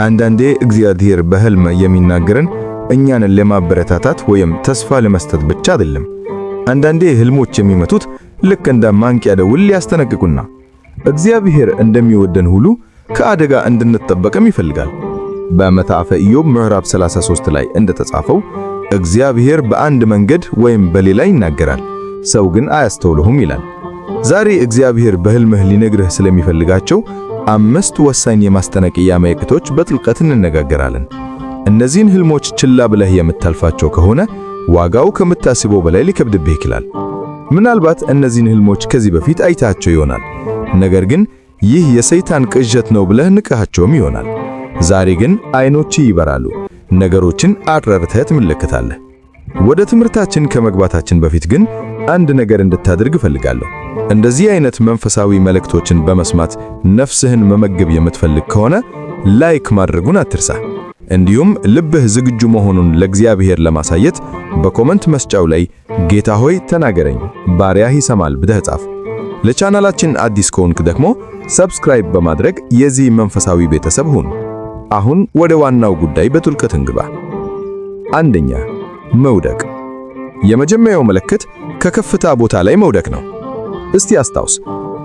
አንዳንዴ እግዚአብሔር በህልም የሚናገረን እኛን ለማበረታታት ወይም ተስፋ ለመስጠት ብቻ አይደለም። አንዳንዴ ህልሞች የሚመቱት ልክ እንደ ማንቂያ ደውል ሊያስጠነቅቁና እግዚአብሔር እንደሚወደን ሁሉ ከአደጋ እንድንጠበቅም ይፈልጋል። በመጽሐፈ ኢዮብ ምዕራፍ 33 ላይ እንደተጻፈው እግዚአብሔር በአንድ መንገድ ወይም በሌላ ይናገራል፣ ሰው ግን አያስተውለውም ይላል። ዛሬ እግዚአብሔር በህልምህ ሊነግርህ ስለሚፈልጋቸው 5 ወሳኝ የማስጠንቀቂያ ምልክቶች በጥልቀት እንነጋገራለን። እነዚህን ህልሞች ችላ ብለህ የምታልፋቸው ከሆነ ዋጋው ከምታስበው በላይ ሊከብድብህ ይችላል። ምናልባት እነዚህን ህልሞች ከዚህ በፊት አይታቸው ይሆናል፣ ነገር ግን ይህ የሰይጣን ቅዠት ነው ብለህ ንቀሃቸውም ይሆናል። ዛሬ ግን አይኖች ይበራሉ፣ ነገሮችን አጥርተህ ትመለከታለህ። ወደ ትምህርታችን ከመግባታችን በፊት ግን አንድ ነገር እንድታደርግ እፈልጋለሁ። እንደዚህ አይነት መንፈሳዊ መልእክቶችን በመስማት ነፍስህን መመገብ የምትፈልግ ከሆነ ላይክ ማድረጉን አትርሳ። እንዲሁም ልብህ ዝግጁ መሆኑን ለእግዚአብሔር ለማሳየት በኮመንት መስጫው ላይ ጌታ ሆይ ተናገረኝ፣ ባሪያህ ይሰማል ብለህ ጻፍ። ለቻናላችን አዲስ ከሆንክ ደግሞ ሰብስክራይብ በማድረግ የዚህ መንፈሳዊ ቤተሰብ ሁን። አሁን ወደ ዋናው ጉዳይ በጥልቀት እንግባ። አንደኛ፣ መውደቅ። የመጀመሪያው ምልክት ከከፍታ ቦታ ላይ መውደቅ ነው። እስቲ አስታውስ፣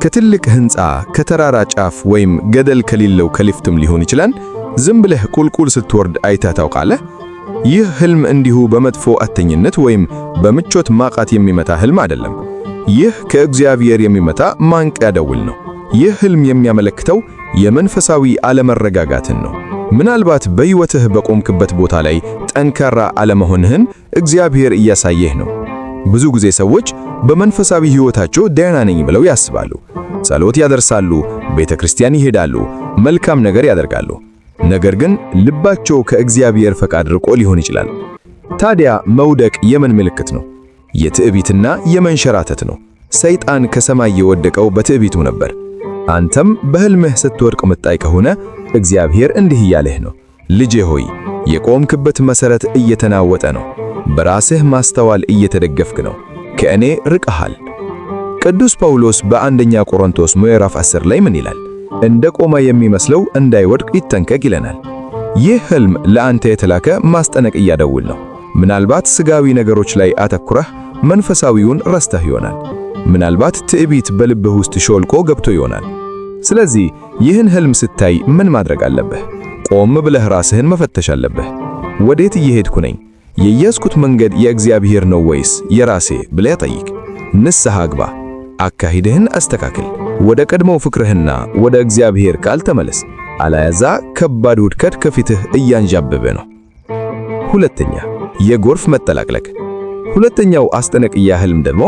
ከትልቅ ህንፃ፣ ከተራራ ጫፍ ወይም ገደል ከሌለው ከሊፍትም ሊሆን ይችላል ዝም ብለህ ቁልቁል ስትወርድ አይተህ ታውቃለህ? ይህ ህልም እንዲሁ በመጥፎ አተኝነት ወይም በምቾት ማቃት የሚመታ ህልም አይደለም። ይህ ከእግዚአብሔር የሚመታ ማንቂያ ደውል ነው። ይህ ህልም የሚያመለክተው የመንፈሳዊ አለመረጋጋትን ነው። ምናልባት በሕይወትህ በቆምክበት ቦታ ላይ ጠንካራ አለመሆንህን እግዚአብሔር እያሳየህ ነው። ብዙ ጊዜ ሰዎች በመንፈሳዊ ሕይወታቸው ደህና ነኝ ብለው ያስባሉ። ጸሎት ያደርሳሉ፣ ቤተ ክርስቲያን ይሄዳሉ፣ መልካም ነገር ያደርጋሉ። ነገር ግን ልባቸው ከእግዚአብሔር ፈቃድ ርቆ ሊሆን ይችላል። ታዲያ መውደቅ የምን ምልክት ነው? የትዕቢትና የመንሸራተት ነው። ሰይጣን ከሰማይ የወደቀው በትዕቢቱ ነበር። አንተም በህልምህ ስትወድቅ ምጣይ ከሆነ እግዚአብሔር እንዲህ እያለህ ነው፣ ልጄ ሆይ የቆምክበት መሠረት እየተናወጠ ነው። በራስህ ማስተዋል እየተደገፍክ ነው። ከእኔ ርቀሃል። ቅዱስ ጳውሎስ በአንደኛ ቆሮንቶስ ምዕራፍ 10 ላይ ምን ይላል? እንደ ቆመ የሚመስለው እንዳይወድቅ ይጠንቀቅ ይለናል። ይህ ህልም ለአንተ የተላከ ማስጠንቀቂያ ደውል ነው። ምናልባት ስጋዊ ነገሮች ላይ አተኩረህ መንፈሳዊውን ረስተህ ይሆናል። ምናልባት ትዕቢት በልብህ ውስጥ ሾልቆ ገብቶ ይሆናል። ስለዚህ ይህን ህልም ስታይ ምን ማድረግ አለብህ? ቆም ብለህ ራስህን መፈተሽ አለብህ። ወዴት እየሄድኩ ነኝ? የያዝኩት መንገድ የእግዚአብሔር ነው ወይስ የራሴ ብለህ ጠይቅ። ንስሐ ግባ። አካሄድህን አስተካክል። ወደ ቀድሞው ፍቅርህና ወደ እግዚአብሔር ቃል ተመለስ። አለያዛ ከባድ ውድቀት ከፊትህ እያንዣበበ ነው። ሁለተኛ፣ የጎርፍ መጠላቅለቅ። ሁለተኛው አስጠንቀቂያ ህልም ደግሞ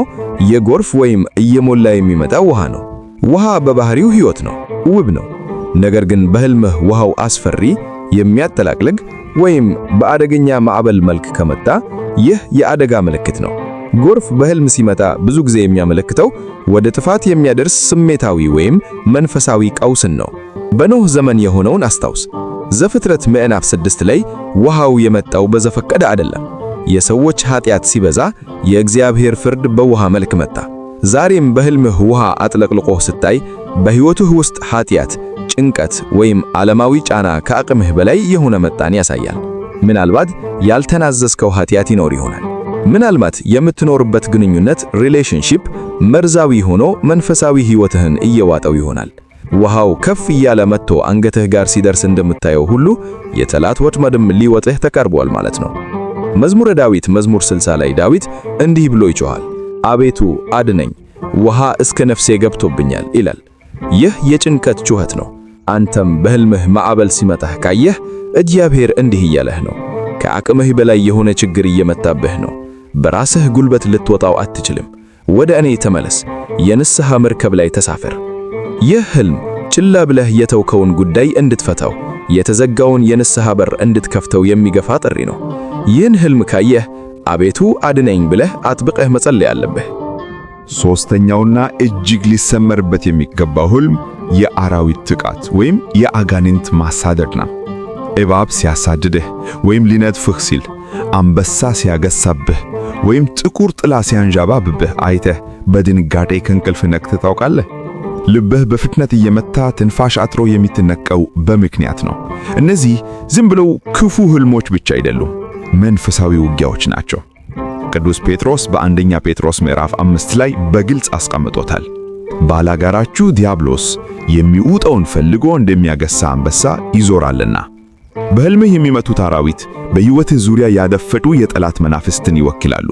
የጎርፍ ወይም እየሞላ የሚመጣ ውሃ ነው። ውሃ በባህሪው ሕይወት ነው፣ ውብ ነው። ነገር ግን በህልምህ ውሃው አስፈሪ፣ የሚያጠላቅልግ ወይም በአደገኛ ማዕበል መልክ ከመጣ ይህ የአደጋ ምልክት ነው። ጎርፍ በህልም ሲመጣ ብዙ ጊዜ የሚያመለክተው ወደ ጥፋት የሚያደርስ ስሜታዊ ወይም መንፈሳዊ ቀውስን ነው። በኖህ ዘመን የሆነውን አስታውስ። ዘፍጥረት ምዕራፍ 6 ላይ ውሃው የመጣው በዘፈቀደ አይደለም። የሰዎች ኃጢአት ሲበዛ የእግዚአብሔር ፍርድ በውሃ መልክ መጣ። ዛሬም በህልምህ ውሃ አጥለቅልቆህ ስታይ በሕይወትህ ውስጥ ኃጢአት፣ ጭንቀት ወይም ዓለማዊ ጫና ከአቅምህ በላይ የሆነ መጣን ያሳያል። ምናልባት ያልተናዘዝከው ኃጢአት ይኖር ይሆናል። ምናልባት የምትኖርበት ግንኙነት ሪሌሽንሺፕ መርዛዊ ሆኖ መንፈሳዊ ሕይወትህን እየዋጠው ይሆናል። ውሃው ከፍ እያለ መጥቶ አንገትህ ጋር ሲደርስ እንደምታየው ሁሉ የጠላት ወጥመድም ሊወጥህ ተቃርቧል ማለት ነው። መዝሙረ ዳዊት መዝሙር 60 ላይ ዳዊት እንዲህ ብሎ ይጮኻል፣ አቤቱ አድነኝ፣ ውሃ እስከ ነፍሴ ገብቶብኛል ይላል። ይህ የጭንቀት ጩኸት ነው። አንተም በህልምህ ማዕበል ሲመታህ ካየህ እግዚአብሔር እንዲህ እያለህ ነው፣ ከአቅምህ በላይ የሆነ ችግር እየመታብህ ነው። በራስህ ጉልበት ልትወጣው አትችልም። ወደ እኔ ተመለስ፣ የንስሐ መርከብ ላይ ተሳፈር። ይህ ህልም ችላ ብለህ የተውከውን ጉዳይ እንድትፈታው፣ የተዘጋውን የንስሐ በር እንድትከፍተው የሚገፋ ጥሪ ነው። ይህን ህልም ካየህ አቤቱ አድነኝ ብለህ አጥብቀህ መጸለይ አለብህ። ሦስተኛውና እጅግ ሊሰመርበት የሚገባው ህልም የአራዊት ጥቃት ወይም የአጋንንት ማሳደድ ነው። እባብ ሲያሳድድህ ወይም ሊነድፍህ ሲል፣ አንበሳ ሲያገሳብህ ወይም ጥቁር ጥላ ሲያንዣባብብህ አይተህ በድንጋጤ ከእንቅልፍ ነቅተህ ታውቃለህ? ልብህ በፍጥነት እየመታ ትንፋሽ አጥሮ የምትነቀው በምክንያት ነው። እነዚህ ዝም ብለው ክፉ ህልሞች ብቻ አይደሉም፣ መንፈሳዊ ውጊያዎች ናቸው። ቅዱስ ጴጥሮስ በአንደኛ ጴጥሮስ ምዕራፍ 5 ላይ በግልጽ አስቀምጦታል። ባላጋራችሁ ዲያብሎስ የሚውጠውን ፈልጎ እንደሚያገሳ አንበሳ ይዞራልና። በሕልምህ የሚመቱት አራዊት በሕይወትህ ዙሪያ ያደፈጡ የጠላት መናፍስትን ይወክላሉ።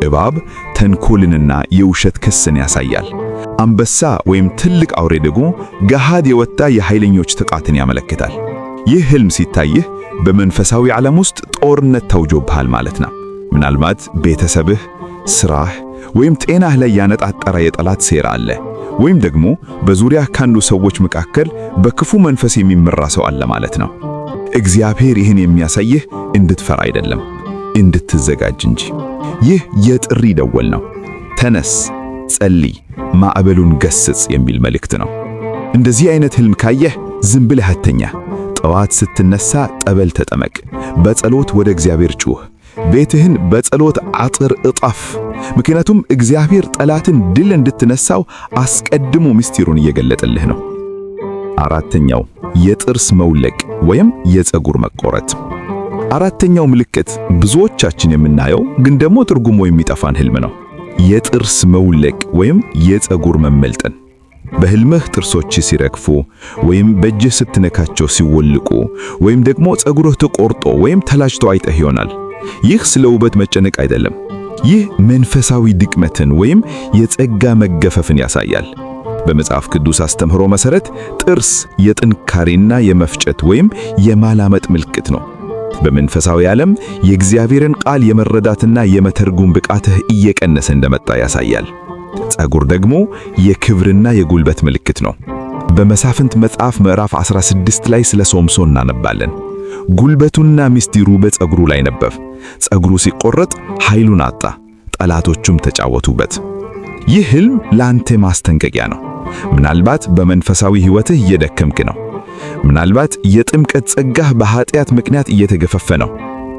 እባብ ተንኮልንና የውሸት ክስን ያሳያል። አንበሳ ወይም ትልቅ አውሬ ደግሞ ገሃድ የወጣ የኃይለኞች ጥቃትን ያመለክታል። ይህ ሕልም ሲታይህ በመንፈሳዊ ዓለም ውስጥ ጦርነት ተውጆብሃል ማለት ነው። ምናልባት ቤተሰብህ፣ ሥራህ ወይም ጤናህ ላይ ያነጣጠረ የጠላት ሴራ አለ። ወይም ደግሞ በዙሪያ ካሉ ሰዎች መካከል በክፉ መንፈስ የሚመራ ሰው አለ ማለት ነው። እግዚአብሔር ይህን የሚያሳይህ እንድትፈራ አይደለም፣ እንድትዘጋጅ እንጂ። ይህ የጥሪ ደወል ነው። ተነስ፣ ጸልይ፣ ማዕበሉን ገስጽ የሚል መልእክት ነው። እንደዚህ አይነት ሕልም ካየህ ዝም ብለህ አትተኛ። ጠዋት ስትነሳ ጠበል ተጠመቅ፣ በጸሎት ወደ እግዚአብሔር ጩህ፣ ቤትህን በጸሎት አጥር እጣፍ። ምክንያቱም እግዚአብሔር ጠላትን ድል እንድትነሳው አስቀድሞ ምስጢሩን እየገለጠልህ ነው። አራተኛው የጥርስ መውለቅ ወይም የፀጉር መቆረጥ። አራተኛው ምልክት ብዙዎቻችን የምናየው ግን ደግሞ ትርጉሙ የሚጠፋን ሕልም ነው። የጥርስ መውለቅ ወይም የፀጉር መመልጠን። በሕልምህ ጥርሶች ሲረግፉ ወይም በእጅህ ስትነካቸው ሲወልቁ ወይም ደግሞ ፀጉርህ ተቆርጦ ወይም ተላጭቶ አይተህ ይሆናል። ይህ ስለ ውበት መጨነቅ አይደለም። ይህ መንፈሳዊ ድክመትን ወይም የጸጋ መገፈፍን ያሳያል። በመጽሐፍ ቅዱስ አስተምህሮ መሠረት ጥርስ የጥንካሬና የመፍጨት ወይም የማላመጥ ምልክት ነው። በመንፈሳዊ ዓለም የእግዚአብሔርን ቃል የመረዳትና የመተርጎም ብቃትህ እየቀነሰ እንደመጣ ያሳያል። ፀጉር ደግሞ የክብርና የጉልበት ምልክት ነው። በመሳፍንት መጽሐፍ ምዕራፍ 16 ላይ ስለ ሶምሶን እናነባለን። ጉልበቱና ምስጢሩ በፀጉሩ ላይ ነበር። ፀጉሩ ሲቆረጥ ኃይሉን አጣ፣ ጠላቶቹም ተጫወቱበት። ይህ ሕልም ለአንተ ማስጠንቀቂያ ነው። ምናልባት በመንፈሳዊ ሕይወትህ እየደከምክ ነው። ምናልባት የጥምቀት ጸጋህ በኃጢአት ምክንያት እየተገፈፈ ነው።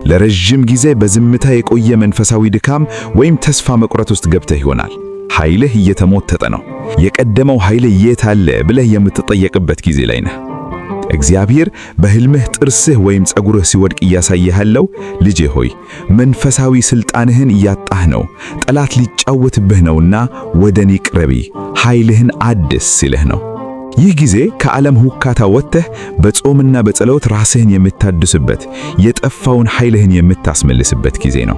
ለረጅም ጊዜ በዝምታ የቆየ መንፈሳዊ ድካም ወይም ተስፋ መቁረጥ ውስጥ ገብተህ ይሆናል። ኃይልህ እየተሞተጠ ነው። የቀደመው ኃይልህ የት አለ ብለህ የምትጠየቅበት ጊዜ ላይ ነህ። እግዚአብሔር በሕልምህ ጥርስህ ወይም ፀጉርህ ሲወድቅ እያሳየህ ያለው ልጄ ሆይ መንፈሳዊ ሥልጣንህን እያጣህ ነው፣ ጠላት ሊጫወትብህ ነውና ወደ እኔ ቅረቢ፣ ኃይልህን አድስ ሲልህ ነው። ይህ ጊዜ ከዓለም ሁካታ ወጥተህ በጾምና በጸሎት ራስህን የምታድስበት፣ የጠፋውን ኃይልህን የምታስመልስበት ጊዜ ነው።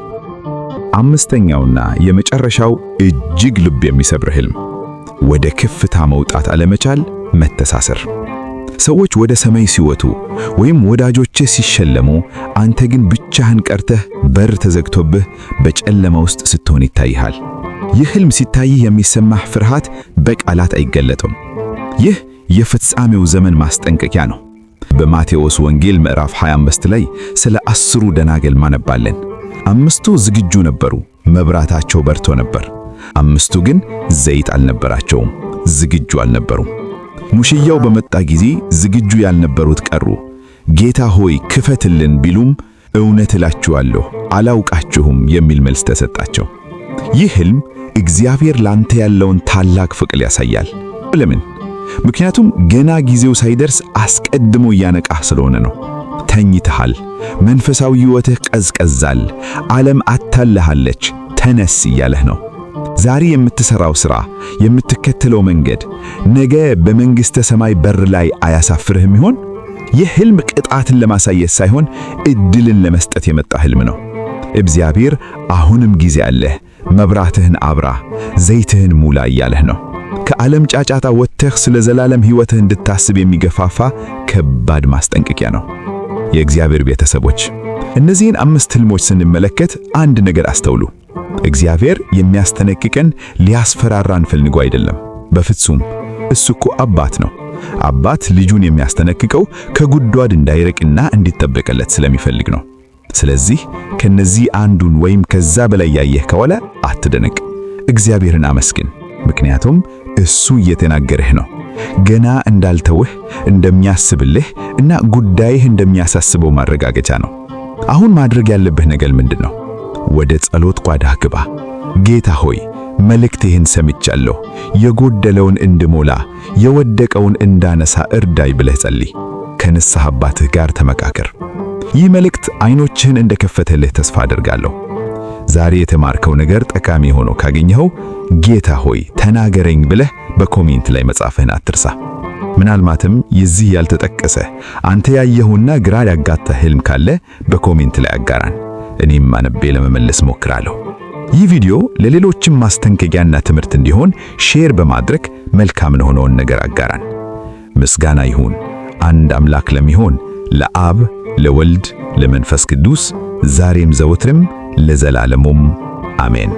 አምስተኛውና የመጨረሻው እጅግ ልብ የሚሰብር ሕልም፣ ወደ ከፍታ መውጣት አለመቻል፣ መተሳሰር። ሰዎች ወደ ሰማይ ሲወጡ ወይም ወዳጆችህ ሲሸለሙ፣ አንተ ግን ብቻህን ቀርተህ በር ተዘግቶብህ በጨለማ ውስጥ ስትሆን ይታይሃል። ይህ ሕልም ሲታይህ የሚሰማህ ፍርሃት በቃላት አይገለጥም። ይህ የፍጻሜው ዘመን ማስጠንቀቂያ ነው። በማቴዎስ ወንጌል ምዕራፍ 25 ላይ ስለ 10 ደናግል ማነባለን። 5ቱ ዝግጁ ነበሩ፣ መብራታቸው በርቶ ነበር። 5ቱ ግን ዘይት አልነበራቸውም፣ ዝግጁ አልነበሩም። ሙሽያው በመጣ ጊዜ ዝግጁ ያልነበሩት ቀሩ። ጌታ ሆይ ክፈትልን ቢሉም እውነት እላችኋለሁ አላውቃችሁም የሚል መልስ ተሰጣቸው። ይህ ሕልም እግዚአብሔር ላንተ ያለውን ታላቅ ፍቅር ያሳያል። ለምን? ምክንያቱም ገና ጊዜው ሳይደርስ አስቀድሞ እያነቃህ ስለሆነ ነው። ተኝተሃል፣ መንፈሳዊ ሕይወትህ ቀዝቀዛል፣ ዓለም አታለሃለች፣ ተነስ እያለህ ነው። ዛሬ የምትሰራው ሥራ፣ የምትከተለው መንገድ ነገ በመንግሥተ ሰማይ በር ላይ አያሳፍርህም ይሆን? ይህ ሕልም ቅጣትን ለማሳየት ሳይሆን ዕድልን ለመስጠት የመጣ ሕልም ነው። እግዚአብሔር አሁንም ጊዜ አለህ፣ መብራትህን አብራ፣ ዘይትህን ሙላ እያለህ ነው። ከዓለም ጫጫታ ወጥተህ ስለ ዘላለም ሕይወትህ እንድታስብ የሚገፋፋ ከባድ ማስጠንቀቂያ ነው። የእግዚአብሔር ቤተሰቦች፣ እነዚህን 5 ሕልሞች ስንመለከት አንድ ነገር አስተውሉ። እግዚአብሔር የሚያስጠነቅቀን ሊያስፈራራን ፈልጎ አይደለም። በፍጹም። እሱ እኮ አባት ነው። አባት ልጁን የሚያስጠነቅቀው ከጉድጓድ እንዳይርቅና እንዲጠበቅለት ስለሚፈልግ ነው። ስለዚህ ከነዚህ አንዱን ወይም ከዛ በላይ ያየህ ከሆነ አትደነቅ። እግዚአብሔርን አመስግን። ምክንያቱም እሱ እየተናገረህ ነው። ገና እንዳልተውህ እንደሚያስብልህ እና ጉዳይህ እንደሚያሳስበው ማረጋገጫ ነው። አሁን ማድረግ ያለብህ ነገር ምንድነው? ወደ ጸሎት ጓዳህ ግባ። ጌታ ሆይ መልእክትህን ሰምቻለሁ፣ የጎደለውን እንድሞላ የወደቀውን እንዳነሳ እርዳይ ብለህ ጸልይ። ከንስሐ አባትህ ጋር ተመካከር። ይህ መልእክት አይኖችህን እንደከፈተልህ ተስፋ አደርጋለሁ። ዛሬ የተማርከው ነገር ጠቃሚ ሆኖ ካገኘኸው ጌታ ሆይ ተናገረኝ ብለህ በኮሜንት ላይ መጻፍህን አትርሳ። ምናልባትም የዚህ ያልተጠቀሰ አንተ ያየኸውና ግራ ያጋታ ህልም ካለ በኮሜንት ላይ አጋራን። እኔም አነቤ ለመመለስ ሞክራለሁ። ይህ ቪዲዮ ለሌሎችም ማስተንከያና ትምህርት እንዲሆን ሼር በማድረግ መልካም የሆነውን ነገር አጋራን። ምስጋና ይሁን አንድ አምላክ ለሚሆን ለአብ ለወልድ ለመንፈስ ቅዱስ ዛሬም ዘወትርም ለዘላለሙም አሜን።